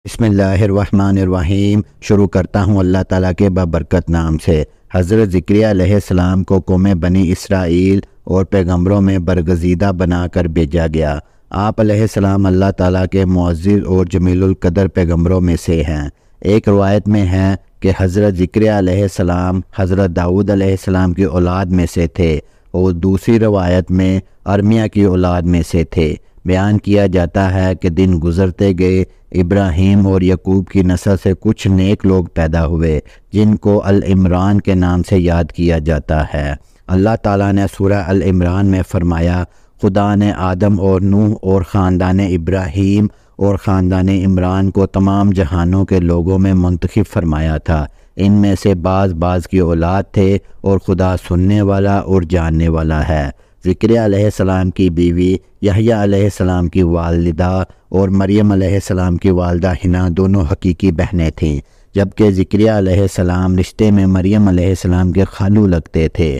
بسم اللہ الرحمن الرحیم۔ شروع کرتا ہوں اللہ تعالیٰ کے بابرکت نام سے۔ حضرت زکریا علیہ السلام کو قوم بنی اسرائیل اور پیغمبروں میں برگزیدہ بنا کر بھیجا گیا۔ آپ علیہ السلام اللہ تعالیٰ کے معزز اور جمیل القدر پیغمبروں میں سے ہیں۔ ایک روایت میں ہے کہ حضرت زکریا علیہ السلام حضرت داؤد علیہ السلام کی اولاد میں سے تھے اور دوسری روایت میں ارمیہ کی اولاد میں سے تھے۔ بیان کیا جاتا ہے کہ دن گزرتے گئے، ابراہیم اور یعقوب کی نسل سے کچھ نیک لوگ پیدا ہوئے جن کو العمران کے نام سے یاد کیا جاتا ہے۔ اللہ تعالیٰ نے سورہ العمران میں فرمایا، خدا نے آدم اور نوح اور خاندان ابراہیم اور خاندان عمران کو تمام جہانوں کے لوگوں میں منتخب فرمایا تھا۔ ان میں سے بعض کی اولاد تھے اور خدا سننے والا اور جاننے والا ہے۔ زکریا علیہ السلام کی بیوی یحییٰ علیہ السلام کی والدہ اور مریم علیہ السلام کی والدہ حنا دونوں حقیقی بہنیں تھیں، جبکہ زکریا علیہ السلام رشتے میں مریم علیہ السلام کے خالو لگتے تھے۔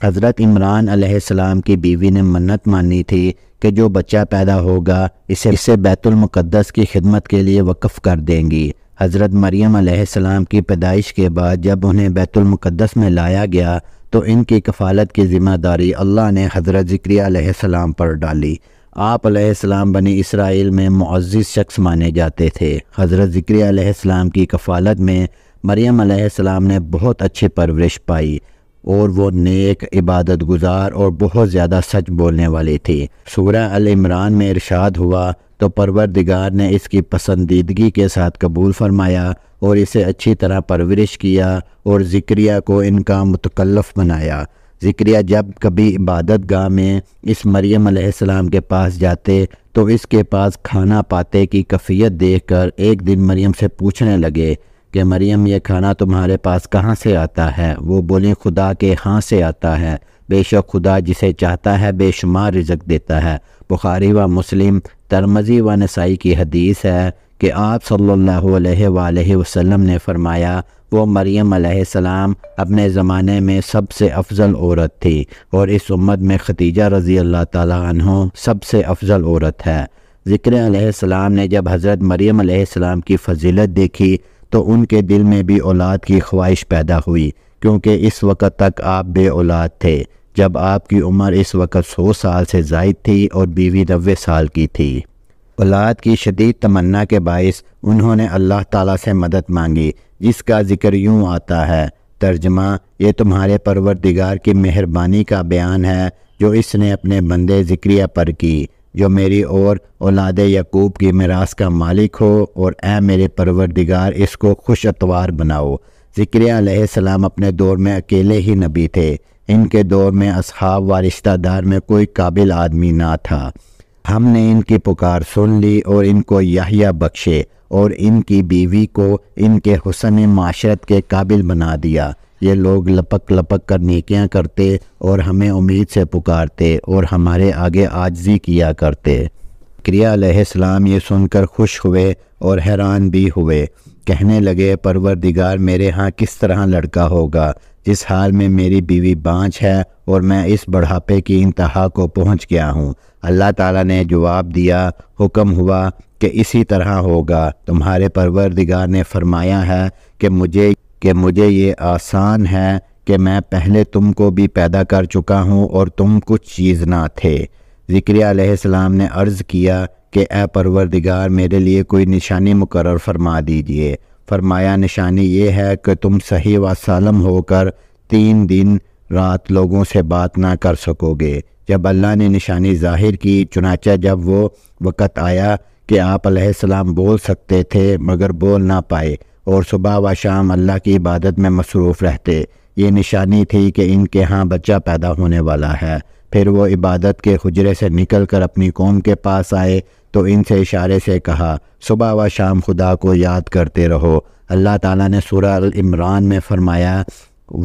حضرت عمران علیہ السلام کی بیوی نے منت مانی تھی کہ جو بچہ پیدا ہوگا اسے بیت المقدس کی خدمت کے لیے وقف کر دیں گی۔ حضرت مریم علیہ السلام کی پیدائش کے بعد جب انہیں بیت المقدس میں لایا گیا تو ان کی کفالت کی ذمہ داری اللہ نے حضرت زکریا علیہ السلام پر ڈالی۔ آپ علیہ السلام بنی اسرائیل میں معزز شخص مانے جاتے تھے۔ حضرت زکریا علیہ السلام کی کفالت میں مریم علیہ السلام نے بہت اچھی پرورش پائی اور وہ نیک، عبادت گزار اور بہت زیادہ سچ بولنے والی تھی۔ سورہ العمران میں ارشاد ہوا تو پروردگار نے اس کی پسندیدگی کے ساتھ قبول فرمایا اور اسے اچھی طرح پرورش کیا اور زکریا کو ان کا متکلف بنایا۔ زکریا جب کبھی عبادت گاہ میں اس مریم علیہ السلام کے پاس جاتے تو اس کے پاس کھانا پاتے کی کیفیت دیکھ کر ایک دن مریم سے پوچھنے لگے کہ مریم، یہ کھانا تمہارے پاس کہاں سے آتا ہے؟ وہ بولیں، خدا کے ہاں سے آتا ہے، بے شک خدا جسے چاہتا ہے بے شمار رزق دیتا ہے۔ بخاری و مسلم، ترمذی و نسائی کی حدیث ہے کہ آپ صلی اللہ علیہ وآلہ وسلم نے فرمایا، وہ مریم علیہ السلام اپنے زمانے میں سب سے افضل عورت تھی اور اس امت میں ختیجہ رضی اللہ تعالیٰ عنہ سب سے افضل عورت ہے۔ زکریا علیہ السلام نے جب حضرت مریم علیہ السلام کی فضیلت دیکھی تو ان کے دل میں بھی اولاد کی خواہش پیدا ہوئی، کیونکہ اس وقت تک آپ بے اولاد تھے جب آپ کی عمر اس وقت 100 سال سے زائد تھی اور بیوی 90 سال کی تھی۔ اولاد کی شدید تمنا کے باعث انہوں نے اللہ تعالیٰ سے مدد مانگی، جس کا ذکر یوں آتا ہے۔ ترجمہ: یہ تمہارے پروردگار کی مہربانی کا بیان ہے جو اس نے اپنے بندے زکریا پر کی، جو میری اور اولاد یعقوب کی میراث کا مالک ہو، اور اے میرے پروردگار اس کو خوش اتوار بناؤ۔ زکریا علیہ السلام اپنے دور میں اکیلے ہی نبی تھے۔ ان کے دور میں اصحاب و رشتہ دار میں کوئی قابل آدمی نہ تھا۔ ہم نے ان کی پکار سن لی اور ان کو یحییٰ بخشے اور ان کی بیوی کو ان کے حسن معاشرت کے قابل بنا دیا۔ یہ لوگ لپک لپک کر نیکیاں کرتے اور ہمیں امید سے پکارتے اور ہمارے آگے عاجزی کیا کرتے۔ زکریا علیہ السلام یہ سن کر خوش ہوئے اور حیران بھی ہوئے۔ کہنے لگے، پروردگار، میرے ہاں کس طرح لڑکا ہوگا جس حال میں میری بیوی بانجھ ہے اور میں اس بڑھاپے کی انتہا کو پہنچ گیا ہوں؟ اللہ تعالیٰ نے جواب دیا، حکم ہوا کہ اسی طرح ہوگا۔ تمہارے پروردگار نے فرمایا ہے کہ مجھے یہ آسان ہے کہ میں پہلے تم کو بھی پیدا کر چکا ہوں اور تم کچھ چیز نہ تھے۔ زکریا علیہ السلام نے عرض کیا کہ اے پروردگار، میرے لیے کوئی نشانی مقرر فرما دیجئے۔ فرمایا، نشانی یہ ہے کہ تم صحیح و سالم ہو کر 3 دن رات لوگوں سے بات نہ کر سکو گے۔ جب اللہ نے نشانی ظاہر کی، چنانچہ جب وہ وقت آیا کہ آپ علیہ السلام بول سکتے تھے مگر بول نہ پائے اور صبح و شام اللہ کی عبادت میں مصروف رہتے، یہ نشانی تھی کہ ان کے ہاں بچہ پیدا ہونے والا ہے۔ پھر وہ عبادت کے حجرے سے نکل کر اپنی قوم کے پاس آئے تو ان سے اشارے سے کہا، صبح و شام خدا کو یاد کرتے رہو۔ اللہ تعالیٰ نے سورہ العمران میں فرمایا،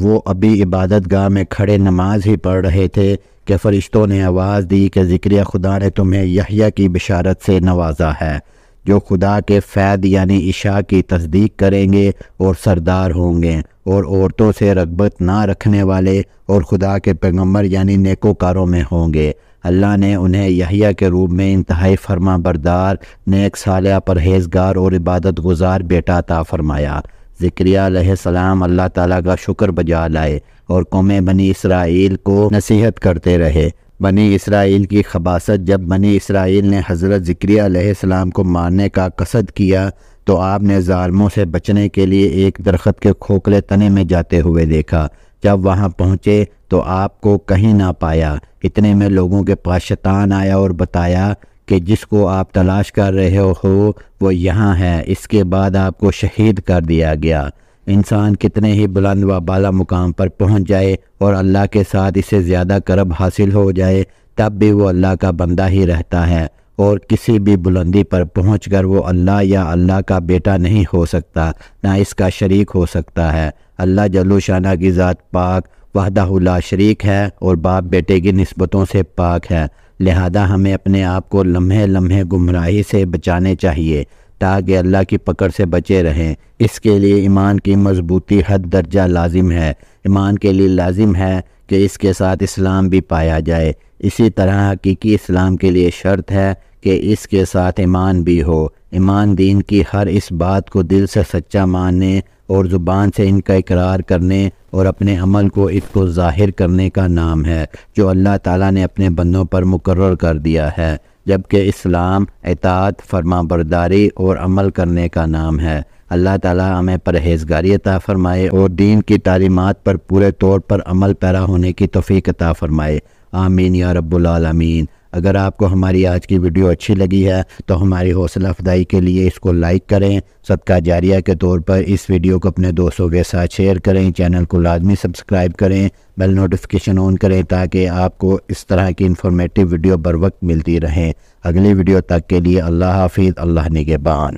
وہ ابھی عبادت گاہ میں کھڑے نماز ہی پڑھ رہے تھے کہ فرشتوں نے آواز دی کہ زکریا، خدا نے تمہیں یحییٰ کی بشارت سے نوازا ہے، جو خدا کے فیض یعنی عشاء کی تصدیق کریں گے اور سردار ہوں گے اور عورتوں سے رغبت نہ رکھنے والے اور خدا کے پیغمبر یعنی نیکوکاروں میں ہوں گے۔ اللہ نے انہیں یحییٰ کے روپ میں انتہائی فرما بردار، نیک صالح، پرہیزگار اور عبادت گزار بیٹا عطا فرمایا۔ زکریہ علیہ السلام اللہ تعالیٰ کا شکر بجا لائے اور قوم بنی اسرائیل کو نصیحت کرتے رہے۔ بنی اسرائیل کی خباثت: جب بنی اسرائیل نے حضرت زکریہ علیہ السلام کو مارنے کا قصد کیا تو آپ نے ظالموں سے بچنے کے لیے ایک درخت کے کھوکھلے تنے میں جاتے ہوئے دیکھا۔ جب وہاں پہنچے تو آپ کو کہیں نہ پایا۔ اتنے میں لوگوں کے پاس شیطان آیا اور بتایا کہ جس کو آپ تلاش کر رہے ہو وہ یہاں ہے۔ اس کے بعد آپ کو شہید کر دیا گیا۔ انسان کتنے ہی بلند و بالا مقام پر پہنچ جائے اور اللہ کے ساتھ اسے زیادہ قرب حاصل ہو جائے، تب بھی وہ اللہ کا بندہ ہی رہتا ہے، اور کسی بھی بلندی پر پہنچ کر وہ اللہ یا اللہ کا بیٹا نہیں ہو سکتا، نہ اس کا شریک ہو سکتا ہے۔ اللہ جل شانہ کی ذات پاک وحدہ لا شریک ہے اور باپ بیٹے کی نسبتوں سے پاک ہے، لہذا ہمیں اپنے آپ کو لمحے لمحے گمراہی سے بچانے چاہیے تاکہ اللہ کی پکڑ سے بچے رہیں۔ اس کے لیے ایمان کی مضبوطی حد درجہ لازم ہے۔ ایمان کے لیے لازم ہے کہ اس کے ساتھ اسلام بھی پایا جائے، اسی طرح حقیقی اسلام کے لیے شرط ہے کہ اس کے ساتھ ایمان بھی ہو۔ ایمان دین کی ہر اس بات کو دل سے سچا ماننے اور زبان سے ان کا اقرار کرنے اور اپنے عمل کو اس کو ظاہر کرنے کا نام ہے جو اللہ تعالیٰ نے اپنے بندوں پر مقرر کر دیا ہے، جبکہ اسلام اطاعت، فرما برداری اور عمل کرنے کا نام ہے۔ اللہ تعالیٰ ہمیں پرہیزگاری عطا فرمائے اور دین کی تعلیمات پر پورے طور پر عمل پیرا ہونے کی توفیق عطا فرمائے، آمین یا رب العالمین۔ اگر آپ کو ہماری آج کی ویڈیو اچھی لگی ہے تو ہماری حوصلہ افزائی کے لیے اس کو لائک کریں، صدقہ جاریہ کے طور پر اس ویڈیو کو اپنے دوستوں کے ساتھ شیئر کریں، چینل کو لازمی سبسکرائب کریں، بیل نوٹیفیکیشن آن کریں تاکہ آپ کو اس طرح کی انفارمیٹیو ویڈیو بر وقت ملتی رہیں۔ اگلی ویڈیو تک کے لیے اللہ حافظ، اللہ نگہبان۔